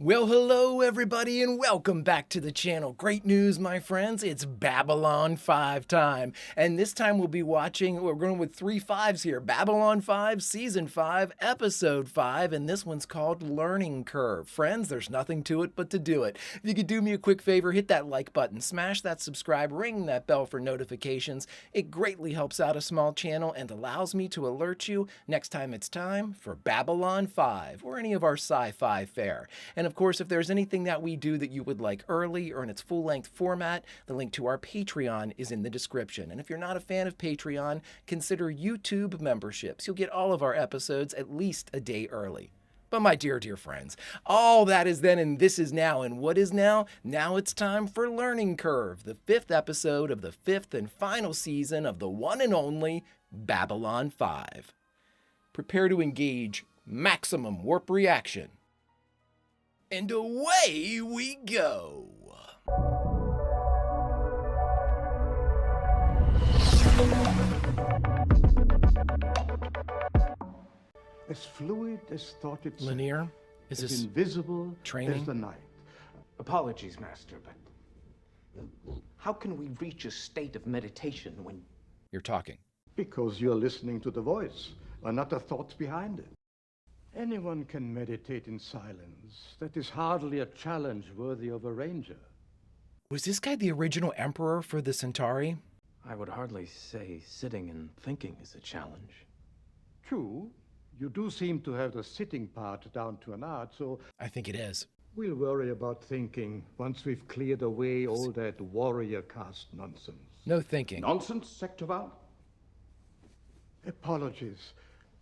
Well, hello everybody and welcome back to the channel. Great news, my friends. It's Babylon 5 time. And this time we're going with 3 5s here. Babylon 5, Season 5, Episode 5, and this one's called Learning Curve. Friends, there's nothing to it but to do it. If you could do me a quick favor, hit that like button, smash that subscribe, ring that bell for notifications. It greatly helps out a small channel and allows me to alert you next time it's time for Babylon 5 or any of our sci-fi fare. And of course, if there's anything that we do that you would like early or in its full-length format, the link to our Patreon is in the description. And if you're not a fan of Patreon, consider YouTube memberships. You'll get all of our episodes at least a day early. But my dear friends, all that is then and this is now. And what is now? Now it's time for Learning Curve, the 5th episode of the 5th and final season of the one and only Babylon 5. Prepare to engage maximum warp reaction. And away we go. As fluid as thought itself. Linear? Is as this invisible training? as the night. Apologies, Master, but how can we reach a state of meditation when... You're talking. Because you're listening to the voice, and not the thoughts behind it. Anyone can meditate in silence. That is hardly a challenge worthy of a ranger. Was this guy the original emperor for the Centauri? I would hardly say sitting and thinking is a challenge. True, you do seem to have the sitting part down to an art, so I think it is. we'll worry about thinking once we've cleared away all that warrior caste nonsense. No thinking. Nonsense, Sectorval? Apologies.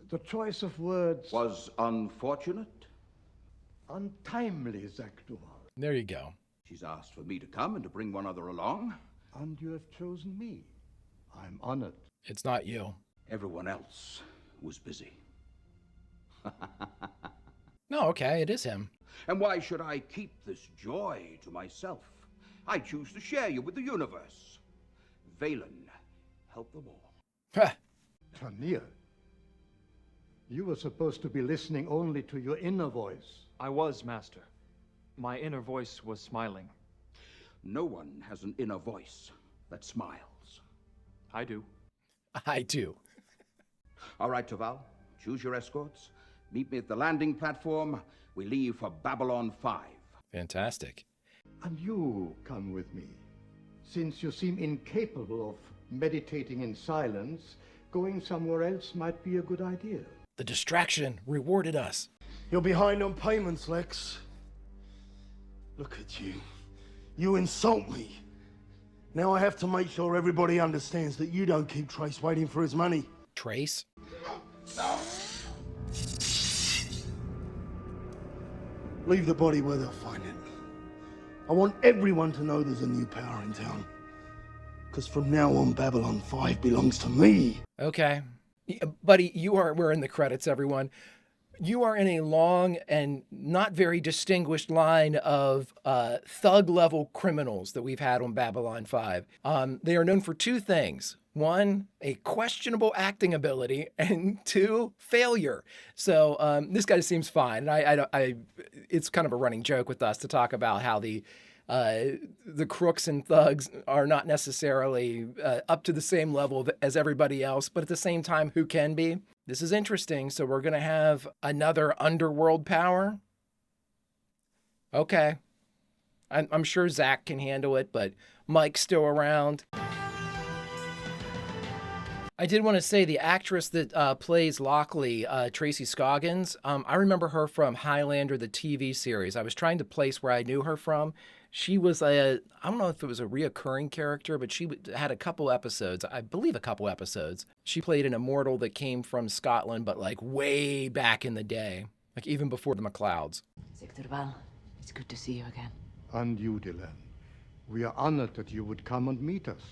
The choice of words Was unfortunate. untimely, Zach Duval. There you go. She's asked for me to come and to bring one other along. And you have chosen me. I'm honored. It's not you. Everyone else was busy. No, okay, it is him. And why should I keep this joy to myself? I choose to share you with the universe. Valen, help them all. Huh. Tania, you were supposed to be listening only to your inner voice. I was, Master. My inner voice was smiling. No one has an inner voice that smiles. I do. I do. All right, Taval, choose your escorts. Meet me at the landing platform. We leave for Babylon 5. Fantastic. And you come with me. Since you seem incapable of meditating in silence, going somewhere else might be a good idea. The distraction rewarded us. You're behind on payments, Lex. Look at you. You insult me. Now I have to make sure everybody understands that you don't keep Trace waiting for his money. Trace? Leave the body where they'll find it. I want everyone to know there's a new power in town. Because from now on, Babylon 5 belongs to me. Okay. Buddy, we're in the credits, everyone. You are in a long and not very distinguished line of thug-level criminals that we've had on Babylon 5. They are known for two things. One, a questionable acting ability, and two, failure. So this guy seems fine. It's kind of a running joke with us to talk about how the crooks and thugs are not necessarily up to the same level as everybody else, but at the same time, who can be? This is interesting. So we're going to have another underworld power. Okay. I'm sure Zach can handle it, but Mike's still around. I did want to say the actress that plays Lockley, Tracy Scoggins, I remember her from Highlander, the TV series. I was trying to place where I knew her from. She was I don't know if it was a reoccurring character, but she had a couple episodes, I believe a couple episodes. She played an immortal that came from Scotland, but like way back in the day, like even before the MacLeods. Sectorval, it's good to see you again. And you, Dylan. We are honored that you would come and meet us.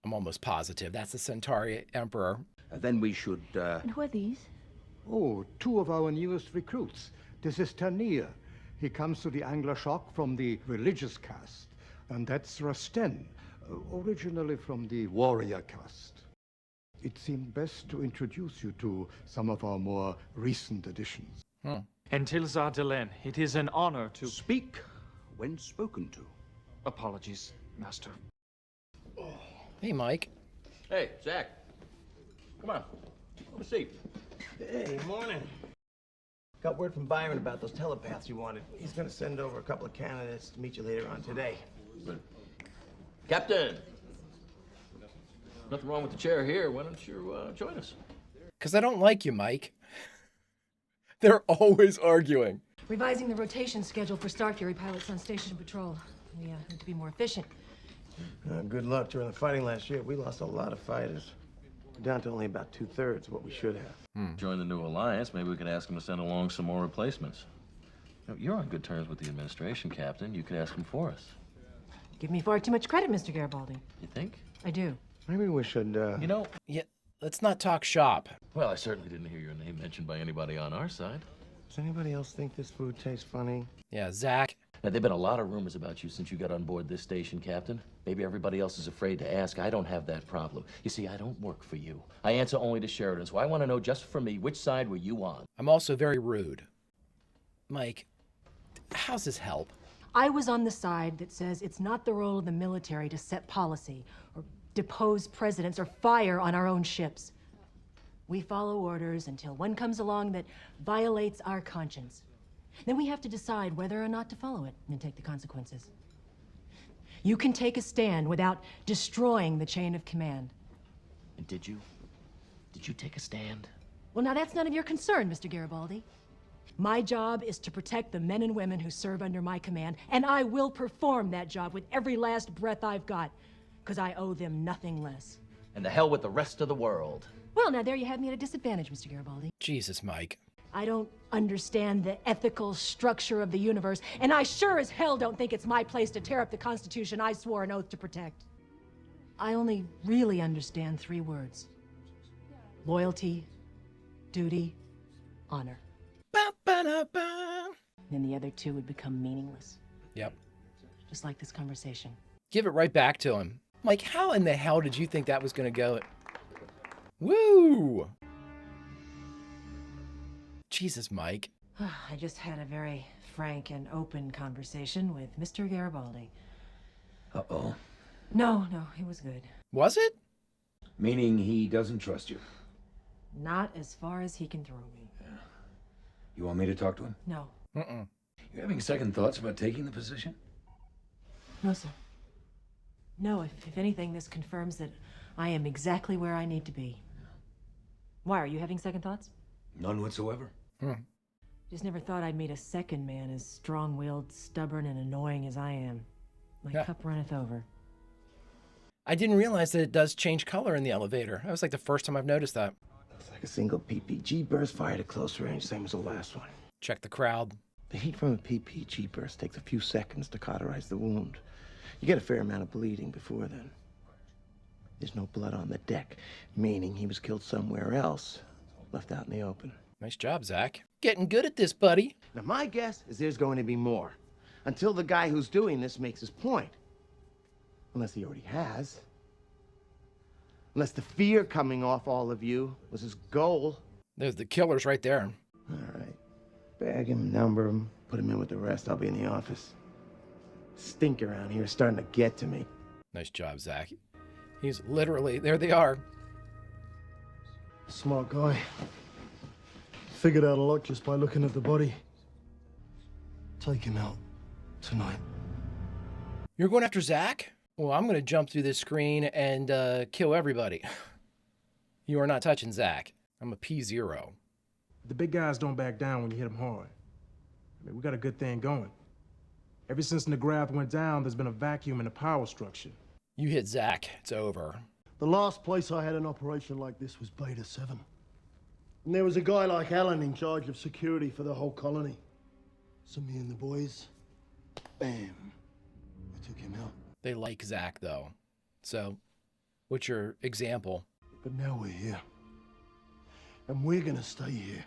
I'm almost positive that's the Centauri Emperor. Then we should, And who are these? Oh, two of our newest recruits. This is Tania. He comes to the Anglo-Shock from the religious caste. And that's Rasten, originally from the warrior caste. It seemed best to introduce you to some of our more recent additions. And Tilzar Delen, it is an honor to... Speak when spoken to. Apologies, Master. Hey, Mike. Hey, Zach. Come on. Have a seat. Hey, morning. Got word from Byron about those telepaths you wanted. He's gonna send over a couple of candidates to meet you later on today. Captain! Nothing wrong with the chair here. Why don't you join us? Because I don't like you, Mike. They're always arguing. Revising the rotation schedule for Star Fury pilots on station patrol. We need to be more efficient. Good luck. During the fighting last year, we lost a lot of fighters. We're down to only about 2/3 of what we should have. Join the new alliance. Maybe we could ask them to send along some more replacements. You're on good terms with the administration, Captain. You could ask them for us. Give me far too much credit, Mr. Garibaldi. You think? I do. Maybe we should, You know, Yeah, let's not talk shop. well, I certainly didn't hear your name mentioned by anybody on our side. Does anybody else think this food tastes funny? Yeah, Zach. Now, there've been a lot of rumors about you since you got on board this station, Captain. Maybe everybody else is afraid to ask. I don't have that problem. You see, I don't work for you. I answer only to Sheridan, so I want to know just for me, which side were you on? I'm also very rude. Mike, how's this help? I was on the side that says it's not the role of the military to set policy or depose presidents or fire on our own ships. We follow orders until one comes along that violates our conscience. Then we have to decide whether or not to follow it and take the consequences. You can take a stand without destroying the chain of command. And did you? Did you take a stand? Well, now that's none of your concern, Mr. Garibaldi. My job is to protect the men and women who serve under my command, and I will perform that job with every last breath I've got, because I owe them nothing less. And the hell with the rest of the world. Well, now there you have me at a disadvantage, Mr. Garibaldi. Jesus, Mike. I don't understand the ethical structure of the universe, and I sure as hell don't think it's my place to tear up the Constitution I swore an oath to protect. I only really understand 3 words: loyalty, duty, honor. Ba-ba-da-ba. Then the other 2 would become meaningless, Yep. just like this conversation. Give it right back to him. Mike, how in the hell did you think that was going to go? Woo! Jesus, Mike. I just had a very frank and open conversation with Mr. Garibaldi. Uh-oh. No, it was good. Was it? Meaning he doesn't trust you. Not as far as he can throw me. You want me to talk to him? No. Mm-mm. You having second thoughts about taking the position? No, sir. No, if anything, this confirms that I am exactly where I need to be. Why, are you having second thoughts? None whatsoever. Just never thought I'd meet a second man as strong-willed, stubborn, and annoying as I am. My Yeah. cup runneth over. I didn't realize that it does change color in the elevator. That was like the first time I've noticed that. Looks like a single PPG burst fired at close range, same as the last one. Check the crowd. The heat from a PPG burst takes a few seconds to cauterize the wound. You get a fair amount of bleeding before then. There's no blood on the deck, meaning he was killed somewhere else, left out in the open. Nice job, Zach. Getting good at this, buddy. Now, my guess is there's going to be more, until the guy who's doing this makes his point. Unless he already has. Unless the fear coming off all of you was his goal. There's the killers right there. All right. Bag him, number him, put him in with the rest. I'll be in the office. Stink around here is starting to get to me. Nice job, Zach. He's literally, there they are. Smart guy. Figured out a lot just by looking at the body. Take him out tonight. You're going after Zach? Well, I'm going to jump through this screen and kill everybody. You are not touching Zach. I'm a P0. The big guys don't back down when you hit them hard. I mean, we got a good thing going. Ever since McGrath went down, there's been a vacuum in the power structure. You hit Zach, it's over. The last place I had an operation like this was Beta 7. And there was a guy like Alan in charge of security for the whole colony. So me and the boys, bam, we took him out. They like Zach, though. So, what's your example? But now we're here. And we're gonna stay here.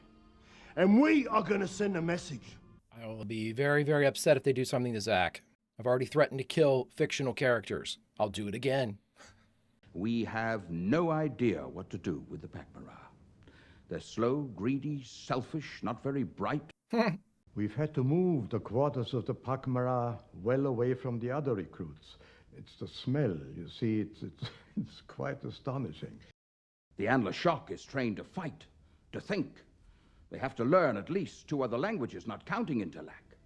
And we are gonna send a message. I will be very, very upset if they do something to Zach. I've already threatened to kill fictional characters. I'll do it again. We have no idea what to do with the Pakmara. They're slow, greedy, selfish, not very bright. We've had to move the quarters of the Pakmara well away from the other recruits. It's the smell, you see, it's quite astonishing. The Anla Shock is trained to fight, to think. They have to learn at least 2 other languages, not counting intellect.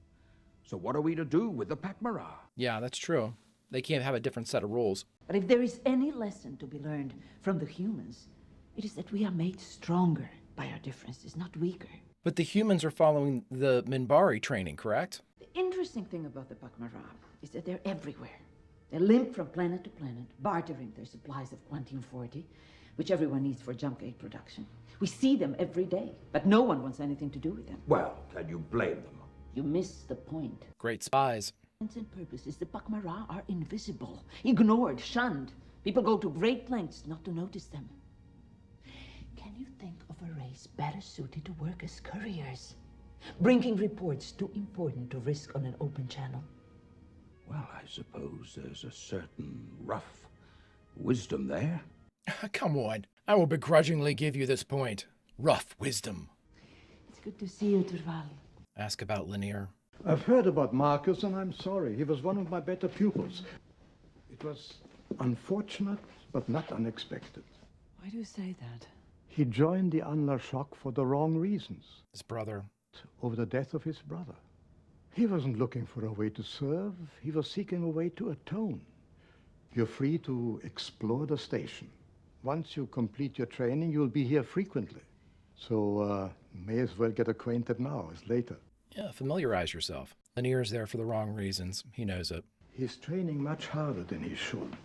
So what are we to do with the Pakmara? Yeah, that's true. They can't have a different set of rules. But if there is any lesson to be learned from the humans, it is that we are made stronger by our differences, not weaker. But the humans are following the Minbari training, correct? The interesting thing about the Pakmara is that they're everywhere. They limp from planet to planet, bartering their supplies of Quantium-40, which everyone needs for jump aid production. We see them every day, but no one wants anything to do with them. Well, can you blame them? You miss the point. Great spies. And purposes, the Pakmara are invisible, ignored, shunned. People go to great lengths not to notice them. Can you think of a race better suited to work as couriers? Bringing reports too important to risk on an open channel. Well, I suppose there's a certain rough wisdom there. Come on. I will begrudgingly give you this point. Rough wisdom. It's good to see you, Durval. Ask about Lanier. I've heard about Marcus, and I'm sorry. He was one of my better pupils. It was unfortunate, but not unexpected. Why do you say that? He joined the Anla Shock for the wrong reasons. His brother. Over the death of his brother. He wasn't looking for a way to serve. He was seeking a way to atone. You're free to explore the station. Once you complete your training, you'll be here frequently. So, may as well get acquainted now as later. Yeah, familiarize yourself. Lanier's there for the wrong reasons. He knows it. He's training much harder than he should.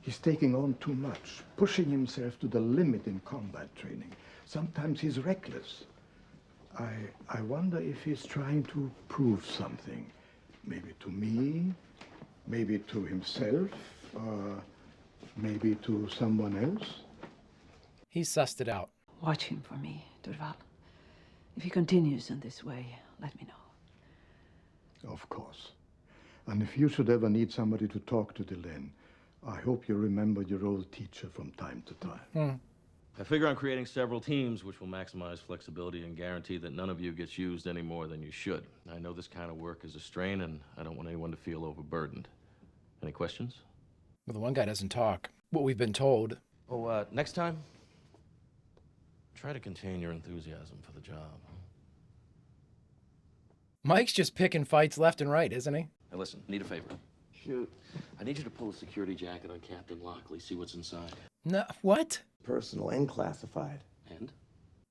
He's taking on too much, pushing himself to the limit in combat training. Sometimes he's reckless. I wonder if he's trying to prove something. Maybe to me, maybe to himself, maybe to someone else. He sussed it out. Watch him for me, Durval. If he continues in this way, let me know. Of course. And if you should ever need somebody to talk to, Delenn, I hope you remember your old teacher from time to time. I figure on creating several teams which will maximize flexibility and guarantee that none of you gets used any more than you should. I know this kind of work is a strain, and I don't want anyone to feel overburdened. Any questions? Well, the one guy doesn't talk. What we've been told. Oh, next time, try to contain your enthusiasm for the job. Mike's just picking fights left and right, isn't he? Hey, listen, need a favor. Shoot. I need you to pull a security jacket on Captain Lockley, see what's inside. No, what? Personal and classified. And?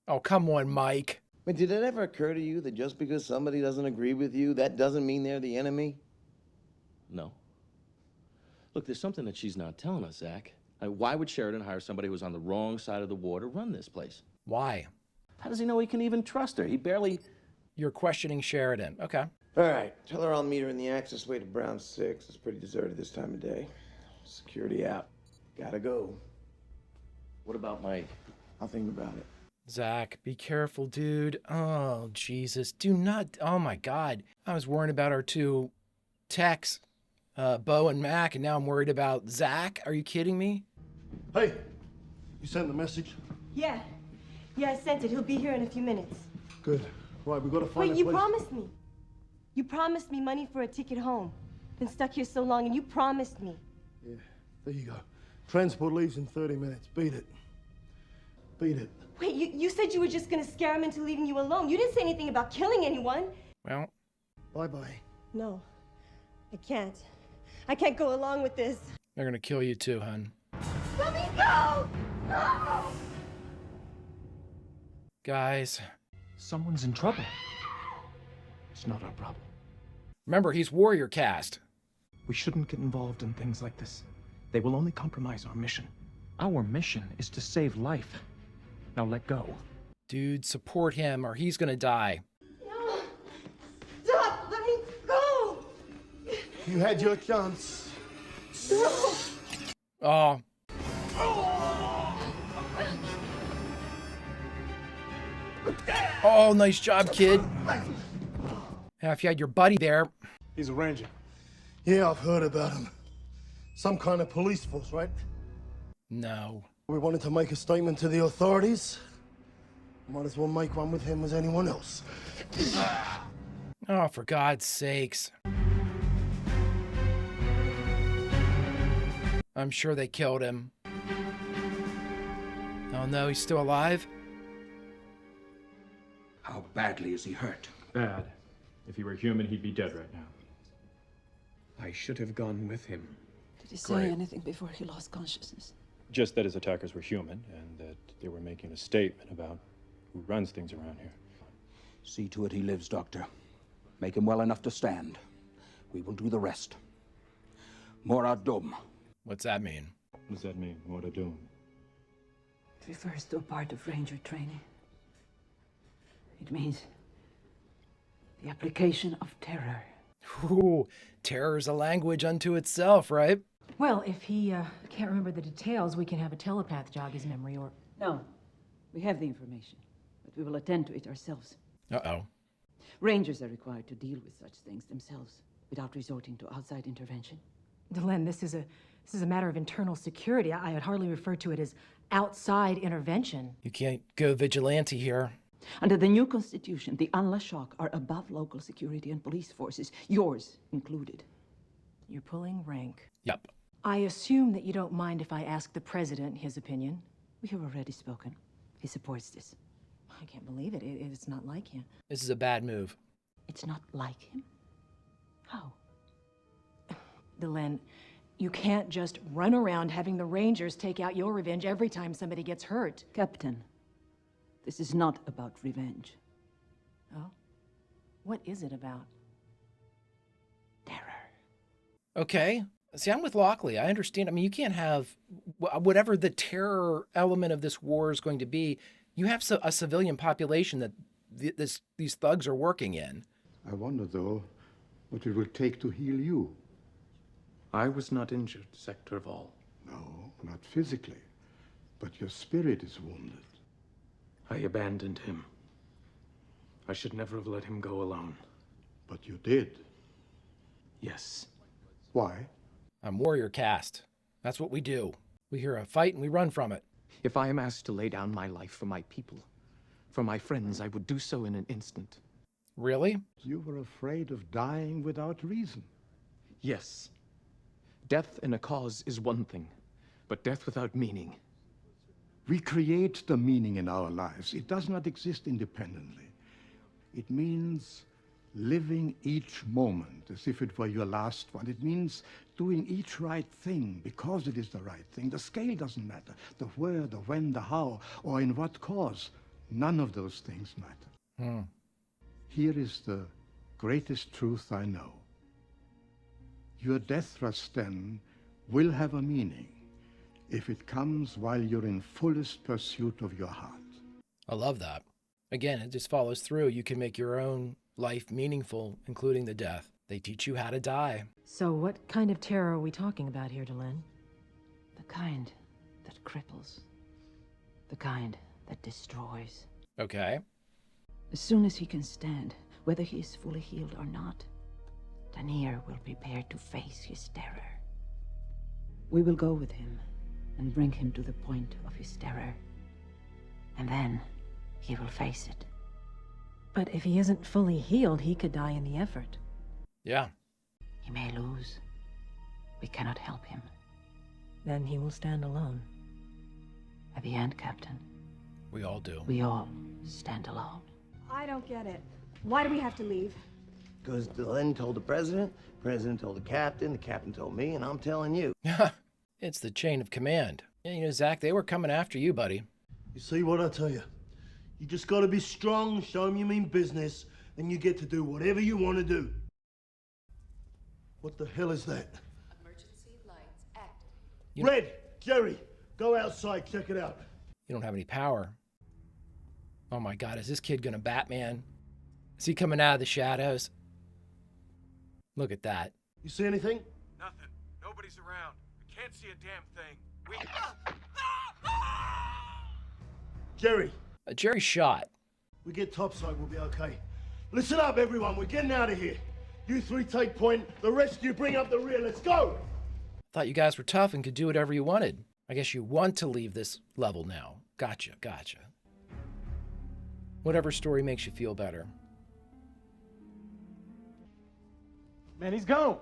Oh, come on, Mike. But did it ever occur to you that just because somebody doesn't agree with you, that doesn't mean they're the enemy? No. Look, there's something that she's not telling us, Zach. Why would Sheridan hire somebody who's on the wrong side of the war to run this place? Why? How does he know he can even trust her? He barely... You're questioning Sheridan. Okay. All right, tell her I'll meet her in the access way to Brown 6. It's pretty deserted this time of day. Security out. Gotta go. What about Mike? I'll think about it. Zach, be careful, dude. Oh, Jesus. Do not... Oh, my God. I was worrying about our two techs, Bo and Mac, and now I'm worried about Zach. Are you kidding me? Hey, you sent the message? Yeah. Yeah, I sent it. He'll be here in a few minutes. Good. Right, we've got to find Wait, a you place. promised me. You promised me money for a ticket home. Been stuck here so long, and you promised me. Yeah, there you go. Transport leaves in 30 minutes. Beat it. Beat it. Wait, you said you were just gonna scare him into leaving you alone. You didn't say anything about killing anyone. Well... Bye-bye. No, I can't. I can't go along with this. They're gonna kill you too, hun. Let me go! No! Guys. Someone's in trouble. It's not our problem. Remember, he's warrior cast. We shouldn't get involved in things like this. They will only compromise our mission. Our mission is to save life. Now let go. Dude, support him or he's gonna die. No! Stop! Let me go! You had your chance. No! Oh. Oh, nice job, kid. Yeah, if you had your buddy there. He's a ranger. Yeah, I've heard about him. Some kind of police force, right? No. We wanted to make a statement to the authorities. Might as well make one with him as anyone else. Oh, for God's sakes. I'm sure they killed him. Oh no, he's still alive? How badly is he hurt? Bad. If he were human, he'd be dead right now. I should have gone with him. Did he say anything before he lost consciousness? Just that his attackers were human, and that they were making a statement about who runs things around here. See to it he lives, Doctor. Make him well enough to stand. We will do the rest. Mora dum. What's that mean? What does that mean, Mora dum? It refers to a part of Ranger training. It means the application of terror. Ooh, terror's a language unto itself, right? Well, if he can't remember the details, we can have a telepath jog his memory, or... No. We have the information, but we will attend to it ourselves. Uh-oh. Rangers are required to deal with such things themselves without resorting to outside intervention. Delenn, this is a matter of internal security. I would hardly refer to it as outside intervention. You can't go vigilante here. Under the new constitution, the Anlashok are above local security and police forces, yours included. You're pulling rank. Yep. I assume that you don't mind if I ask the president his opinion. We have already spoken. He supports this. I can't believe it. It's not like him. This is a bad move. It's not like him? How? Delenn, you can't just run around having the Rangers take out your revenge every time somebody gets hurt. Captain, this is not about revenge. Oh? What is it about? Terror. Okay. See, I'm with Lockley. I understand. I mean, you can't have whatever the terror element of this war is going to be. You have a civilian population that these thugs are working in. I wonder, though, what it will take to heal you. I was not injured, Sector Vol. No, not physically, but your spirit is wounded. I abandoned him. I should never have let him go alone. But you did. Yes. Why? I'm warrior caste. That's what we do. We hear a fight and we run from it. If I am asked to lay down my life for my people, for my friends, I would do so in an instant. Really? You were afraid of dying without reason. Yes. Death in a cause is one thing, but death without meaning. We create the meaning in our lives. It does not exist independently. It means living each moment as if it were your last one. It means doing each right thing because it is the right thing. The scale doesn't matter. The where, the when, the how, or in what cause. None of those things matter. Here is the greatest truth I know. Your death, Rasten, will have a meaning if it comes while you're in fullest pursuit of your heart. I love that. Again, it just follows through. You can make your own life meaningful, including the death. They teach you how to die. So what kind of terror are we talking about here, Delenn? The kind that cripples. The kind that destroys. Okay. As soon as he can stand, whether he is fully healed or not, Danir will prepare to face his terror. We will go with him and bring him to the point of his terror. And then he will face it. But if he isn't fully healed, he could die in the effort. Yeah. He may lose. We cannot help him. Then he will stand alone. At the end, Captain. We all do. We all stand alone. I don't get it. Why do we have to leave? Because Delenn told the president told the captain told me, and I'm telling you. It's the chain of command. Yeah, you know, Zach, they were coming after you, buddy. You see what I tell you? You just gotta be strong, show them you mean business, and you get to do whatever you want to do. What the hell is that? Emergency lights active. Red, Jerry, go outside, check it out. You don't have any power. Oh my God, is this kid gonna Batman? Is he coming out of the shadows? Look at that. You see anything? Nothing. Nobody's around. I can't see a damn thing. Jerry. Jerry's shot. We get topside, we'll be okay. Listen up, everyone. We're getting out of here. You three take point. The rest of you bring up the rear. Let's go. Thought you guys were tough and could do whatever you wanted. I guess you want to leave this level now. Gotcha, gotcha. Whatever story makes you feel better. Man, he's gone.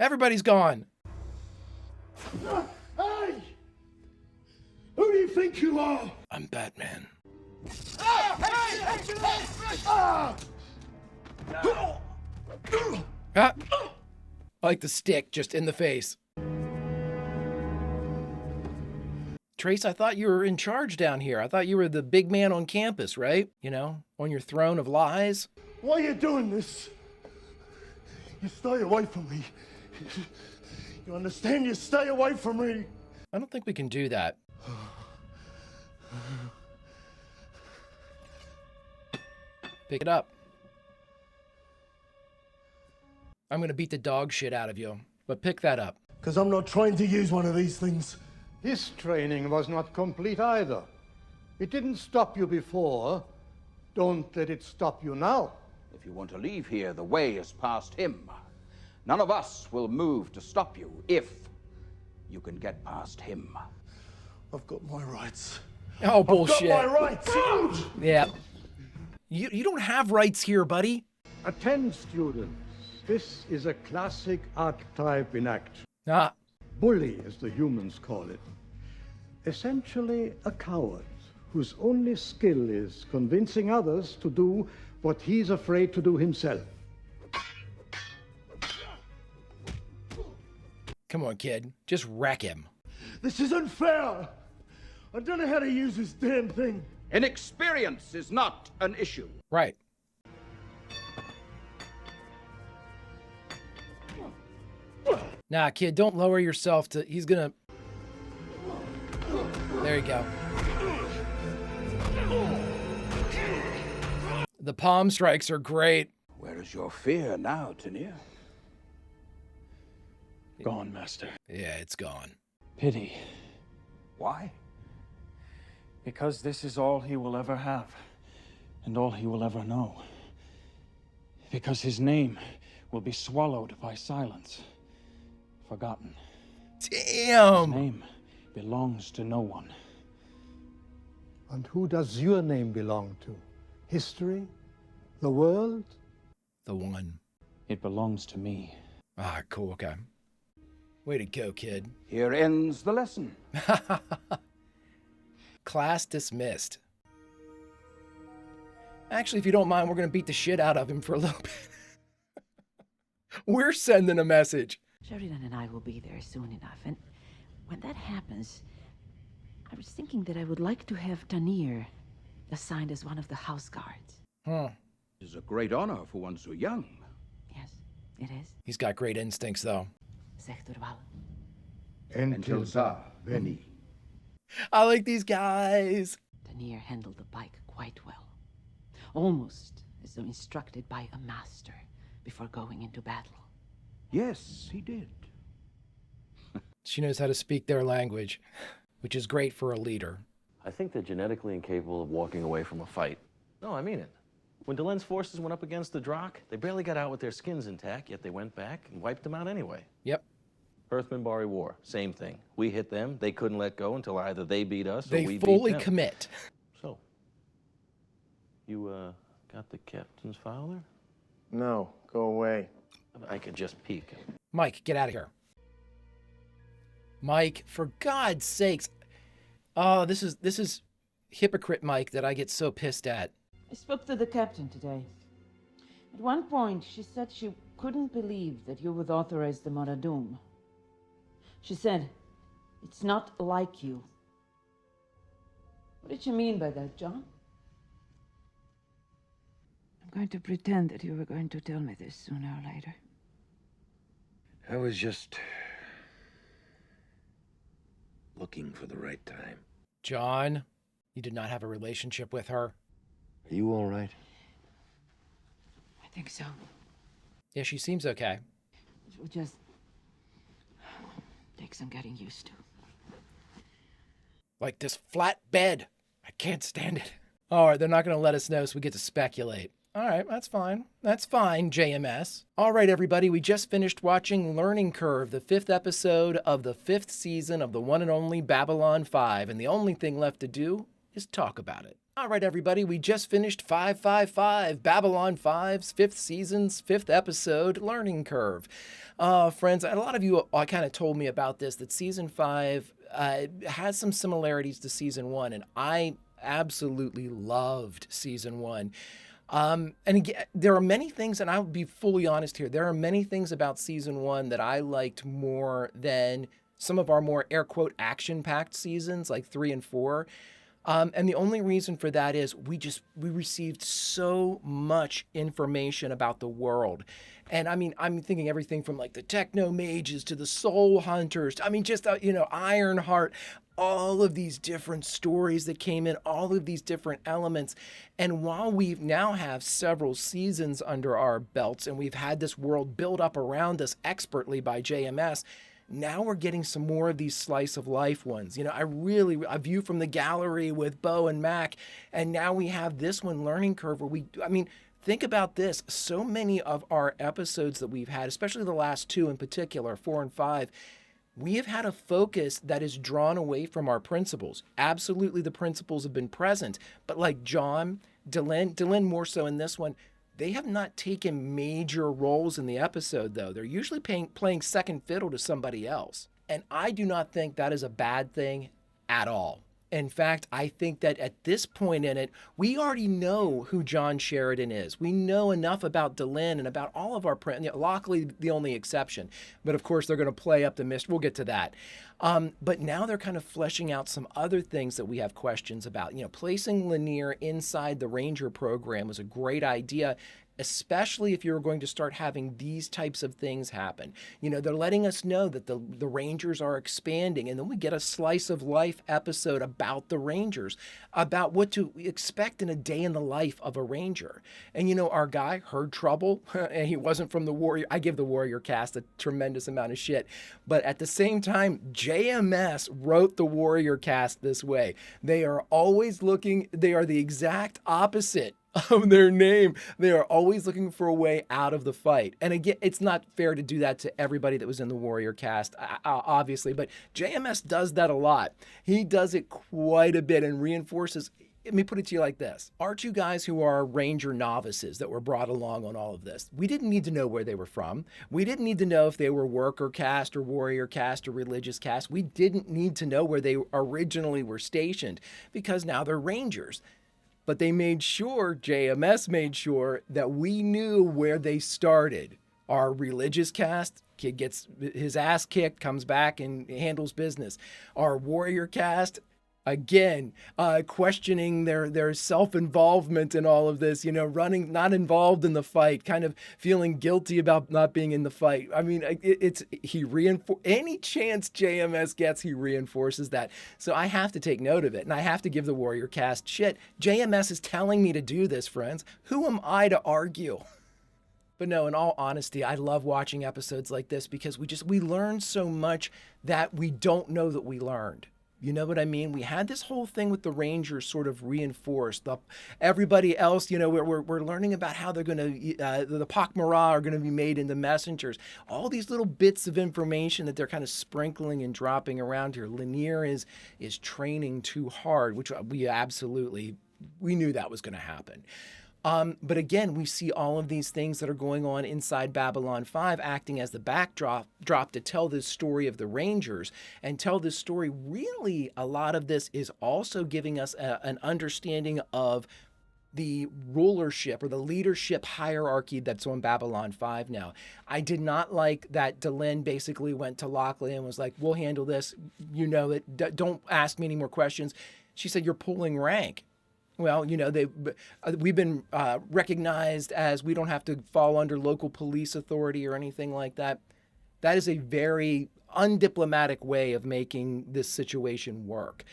Everybody's gone. Hey! Who do you think you are? I'm Batman. Ah! Like the stick just in the face. Trace, I thought you were in charge down here. I thought you were the big man on campus, right? You know, on your throne of lies. Why are you doing this? You stay away from me. You understand? You stay away from me. I don't think we can do that. Pick it up. I'm gonna beat the dog shit out of you, but pick that up. Because I'm not trying to use one of these things. His training was not complete either. It didn't stop you before. Don't let it stop you now. If you want to leave here, the way is past him. None of us will move to stop you if you can get past him. I've got my rights. Oh, bullshit. I've got my rights. Yeah. You don't have rights here, buddy. Attend, students. This is a classic archetype in act. Ah. Bully, as the humans call it. Essentially a coward whose only skill is convincing others to do what he's afraid to do himself. Come on, kid. Just wreck him. This is unfair. I don't know how to use this damn thing. Inexperience is not an issue. Right. Nah, kid, don't lower yourself to... He's gonna... There you go. The palm strikes are great. Where is your fear now, Tania? Gone, Master. Yeah, it's gone. Pity. Why? Because this is all he will ever have, and all he will ever know. Because his name will be swallowed by silence, forgotten. Damn! His name belongs to no one. And who does your name belong to? History? The world? The one. It belongs to me. Ah, cool, okay. Way to go, kid. Here ends the lesson. Class dismissed. Actually, if you don't mind, we're going to beat the shit out of him for a little bit. We're sending a message. Sheridan and I will be there soon enough, and when that happens, I was thinking that I would like to have Tanir assigned as one of the house guards. Huh. It is a great honor for one so young. Yes, it is. He's got great instincts, though. Sekturval. Until Veni. I like these guys. Tanir handled the bike quite well. Almost as though instructed by a master before going into battle. Yes, he did. She knows how to speak their language, which is great for a leader. I think they're genetically incapable of walking away from a fight. No, I mean it. When Delen's forces went up against the Drakh, they barely got out with their skins intact, yet they went back and wiped them out anyway. Yep. Earth-Minbari War, same thing. We hit them, they couldn't let go until either they beat us or we beat them. They fully commit. So, you, got the captain's file there? No, go away. I could just peek. Mike, get out of here. Mike, for God's sakes. Oh, this is hypocrite Mike that I get so pissed at. I spoke to the captain today. At one point, she said she couldn't believe that you would authorize the Moradum. She said, it's not like you. What did you mean by that, John? I'm going to pretend that you were going to tell me this sooner or later. I was just looking for the right time. John, you did not have a relationship with her. Are you all right? I think so. Yeah, she seems okay. It will just take some getting used to. Like this flat bed. I can't stand it. All right, they're not going to let us know, so we get to speculate. All right, that's fine. That's fine, JMS. All right, everybody, we just finished watching Learning Curve, the 5th episode of the 5th season of the one and only Babylon 5, and the only thing left to do is talk about it. All right, everybody, we just finished 555, Babylon 5's 5th season's 5th episode, Learning Curve. Friends, a lot of you kind of told me about this, that season 5 has some similarities to season 1, and I absolutely loved season 1. And again, there are many things, and I'll be fully honest here, there are many things about season 1 that I liked more than some of our more air quote action-packed seasons like 3 and 4. And the only reason for that is we received so much information about the world. And I mean, I'm thinking everything from like the techno mages to the soul hunters. I mean, just, Ironheart, all of these different stories that came in, all of these different elements. And while we now have several seasons under our belts and we've had this world built up around us expertly by JMS, now we're getting some more of these slice of life ones. A View from the Gallery with Bo and Mac, and now we have this one, Learning Curve, where think about this. So many of our episodes that we've had, especially the last 2 in particular, 4 and 5, we have had a focus that is drawn away from our principles. Absolutely, the principles have been present, but like John, Delenn more so in this one, they have not taken major roles in the episode, though. They're usually playing second fiddle to somebody else. And I do not think that is a bad thing at all. In fact, I think that at this point in it, we already know who John Sheridan is. We know enough about Delenn and about all of our Lockley, the only exception. But of course, they're going to play up the mystery. We'll get to that. But now they're kind of fleshing out some other things that we have questions about. Placing Lanier inside the Ranger program was a great idea, especially if you're going to start having these types of things happen. They're letting us know that the Rangers are expanding, and then we get a slice of life episode about the Rangers, about what to expect in a day in the life of a Ranger. And our guy heard trouble, and he wasn't from the Warrior. I give the Warrior cast a tremendous amount of shit, but at the same time, JMS wrote the Warrior cast this way. They are the exact opposite of their name. They are always looking for a way out of the fight. And again, it's not fair to do that to everybody that was in the Warrior cast, obviously, but JMS does that a lot. He does it quite a bit and reinforces. Let me put it to you like this. Our 2 guys who are Ranger novices that were brought along on all of this, we didn't need to know where they were from. We didn't need to know if they were worker caste or warrior caste or religious caste. We didn't need to know where they originally were stationed, because now they're Rangers. But they made sure, JMS made sure, that we knew where they started. Our religious cast, kid gets his ass kicked, comes back and handles business. Our warrior cast, again, questioning their self-involvement in all of this, running, not involved in the fight, kind of feeling guilty about not being in the fight. I mean, any chance JMS gets, he reinforces that. So I have to take note of it, and I have to give the Warrior cast shit. JMS is telling me to do this, friends. Who am I to argue? But no, in all honesty, I love watching episodes like this because we learn so much that we don't know that we learned. You know what I mean? We had this whole thing with the Rangers sort of reinforced. Everybody else, we're learning about how they're going to, the Pakmara are going to be made into messengers. All these little bits of information that they're kind of sprinkling and dropping around here. Lanier is training too hard, which we knew that was going to happen. But again, we see all of these things that are going on inside Babylon 5 acting as the backdrop to tell this story of the Rangers and tell this story. Really, a lot of this is also giving us an understanding of the rulership or the leadership hierarchy that's on Babylon 5 now. I did not like that Delenn basically went to Lockley and was like, we'll handle this. You know it. Don't ask me any more questions. She said, you're pulling rank. Well, we've been recognized as we don't have to fall under local police authority or anything like that. That is a very undiplomatic way of making this situation work.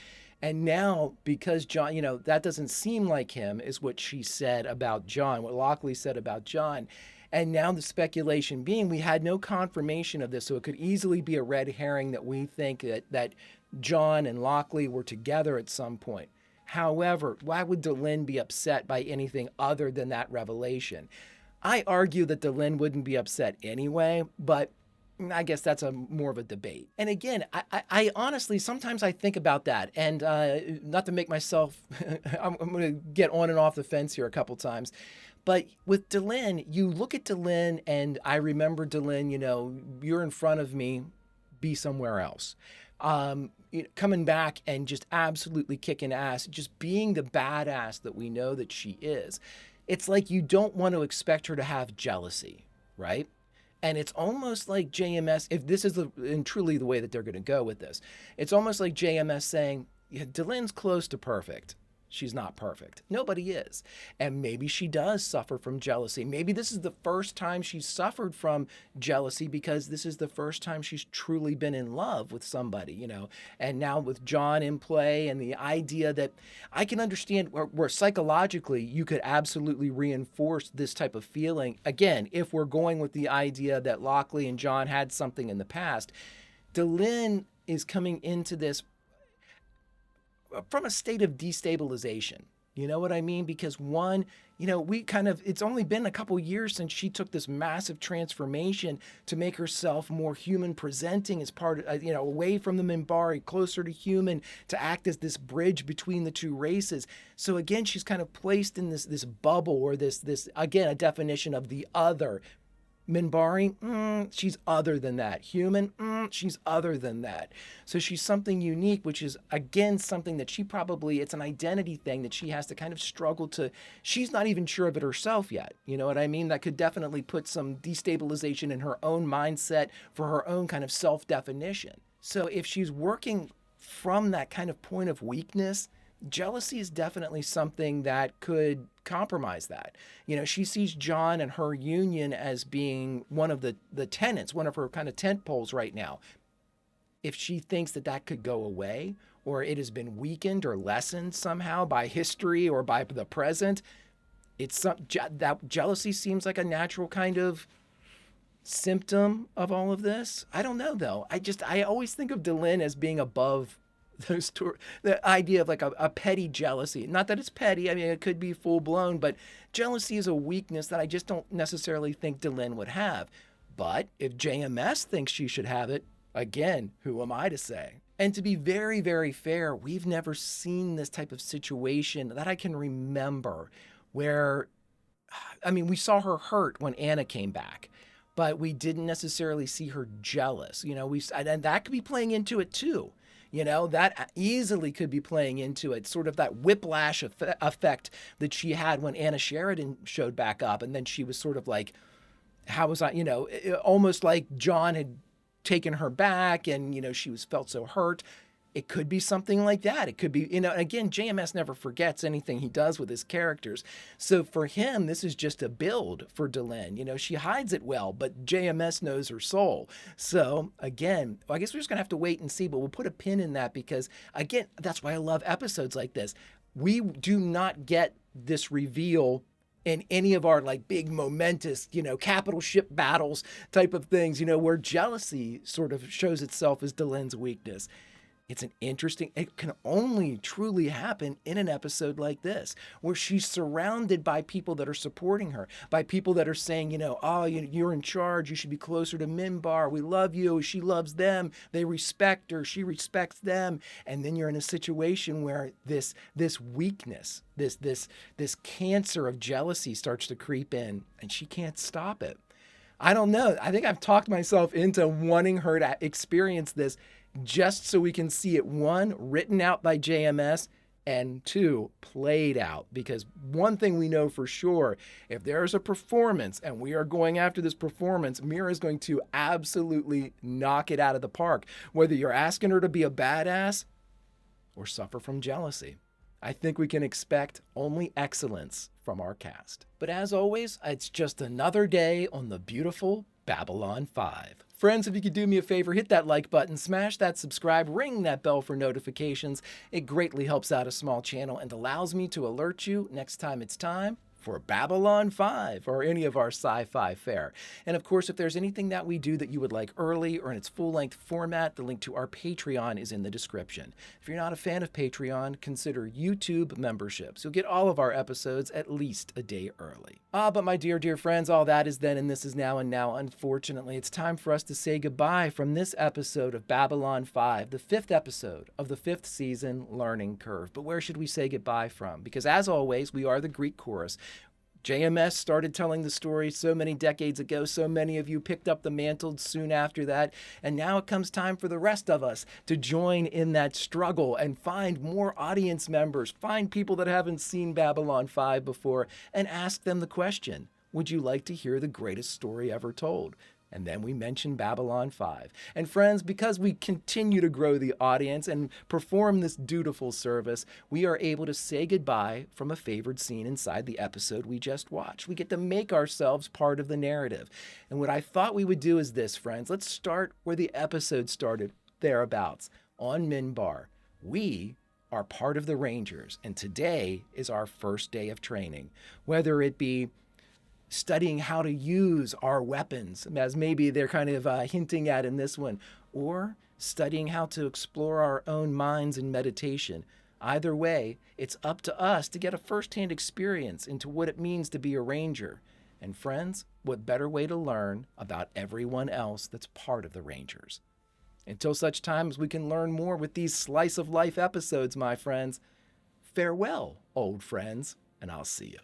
And now, because John, that doesn't seem like him, is what she said about John, what Lockley said about John. And now the speculation being, we had no confirmation of this, so it could easily be a red herring that we think that John and Lockley were together at some point. However, why would Delenn be upset by anything other than that revelation? I argue that Delenn wouldn't be upset anyway, but I guess that's a more of a debate. And again, I honestly, sometimes I think about that, and not to make myself, I'm going to get on and off the fence here a couple times, but with Delenn, you look at Delenn, and I remember Delenn, you're in front of me, be somewhere else. Coming back and just absolutely kicking ass, just being the badass that we know that she is. It's like you don't want to expect her to have jealousy, right? And it's almost like JMS, if this is and truly the way that they're going to go with this, it's almost like JMS saying, yeah, Delenn's close to perfect. She's not perfect. Nobody is. And maybe she does suffer from jealousy. Maybe this is the first time she's suffered from jealousy because this is the first time she's truly been in love with somebody, And now with John in play and the idea that I can understand where psychologically you could absolutely reinforce this type of feeling. Again, if we're going with the idea that Lockley and John had something in the past, Delenn is coming into this from a state of destabilization. You know what I mean? Because one, it's only been a couple years since she took this massive transformation to make herself more human presenting as part of, away from the Minbari, closer to human, to act as this bridge between the two races. So again, she's kind of placed in this bubble, or this again, a definition of the other. Minbari, she's other than that. Human, she's other than that. So she's something unique, which is, again, something that she probably, it's an identity thing that she has to kind of struggle to, she's not even sure of it herself yet. You know what I mean? That could definitely put some destabilization in her own mindset for her own kind of self-definition. So if she's working from that kind of point of weakness, jealousy is definitely something that could compromise that. She sees John and her union as being one of the tenets, one of her kind of tent poles right now. If she thinks that could go away, or it has been weakened or lessened somehow by history or by the present, that jealousy seems like a natural kind of symptom of all of this. I don't know, though. I always think of Delenn as being above those two, the idea of like a petty jealousy. Not that it's petty. I mean, it could be full blown, but jealousy is a weakness that I just don't necessarily think Delenn would have. But if JMS thinks she should have it, again, who am I to say? And to be very, very fair, we've never seen this type of situation that I can remember where, we saw her hurt when Anna came back, but we didn't necessarily see her jealous. And that could be playing into it too. That easily could be playing into it, sort of that whiplash effect that she had when Anna Sheridan showed back up. And then she was sort of like, how was I, almost like John had taken her back and, she felt so hurt. It could be something like that. It could be, again, JMS never forgets anything he does with his characters. So for him, this is just a build for Delenn. She hides it well, but JMS knows her soul. So again, I guess we're just going to have to wait and see, but we'll put a pin in that because, again, that's why I love episodes like this. We do not get this reveal in any of our like big momentous, capital ship battles type of things, where jealousy sort of shows itself as Delenn's weakness. It's it can only truly happen in an episode like this, where she's surrounded by people that are supporting her, by people that are saying, you're in charge, you should be closer to Minbar, we love you, she loves them, they respect her, she respects them. And then you're in a situation where this weakness, this cancer of jealousy starts to creep in, and she can't stop it. I don't know. I think I've talked myself into wanting her to experience this just so we can see it, one, written out by JMS, and two, played out. Because one thing we know for sure, if there's a performance and we are going after this performance, Mira is going to absolutely knock it out of the park, whether you're asking her to be a badass or suffer from jealousy. I think we can expect only excellence from our cast. But as always, it's just another day on the beautiful Babylon 5. Friends, if you could do me a favor, hit that like button, smash that subscribe, ring that bell for notifications. It greatly helps out a small channel and allows me to alert you next time it's time for Babylon 5 or any of our sci-fi fare. And of course, if there's anything that we do that you would like early or in its full-length format, the link to our Patreon is in the description. If you're not a fan of Patreon, consider YouTube memberships. You'll get all of our episodes at least a day early. But my dear, dear friends, all that is then and this is now, and now, unfortunately, it's time for us to say goodbye from this episode of Babylon 5, the 5th episode of the 5th season, Learning Curve. But where should we say goodbye from? Because as always, we are the Greek chorus. JMS started telling the story so many decades ago. So many of you picked up the mantle soon after that. And now it comes time for the rest of us to join in that struggle and find more audience members, find people that haven't seen Babylon 5 before, and ask them the question, would you like to hear the greatest story ever told? And then we mention Babylon 5. And friends, because we continue to grow the audience and perform this dutiful service, we are able to say goodbye from a favored scene inside the episode we just watched. We get to make ourselves part of the narrative. And what I thought we would do is this, friends. Let's start where the episode started, thereabouts, on Minbar. We are part of the Rangers, and today is our first day of training. Whether it be studying how to use our weapons, as maybe they're kind of hinting at in this one, or studying how to explore our own minds in meditation. Either way, it's up to us to get a first-hand experience into what it means to be a ranger. And friends, what better way to learn about everyone else that's part of the Rangers? Until such time as we can learn more with these slice-of-life episodes, my friends, farewell, old friends, and I'll see you.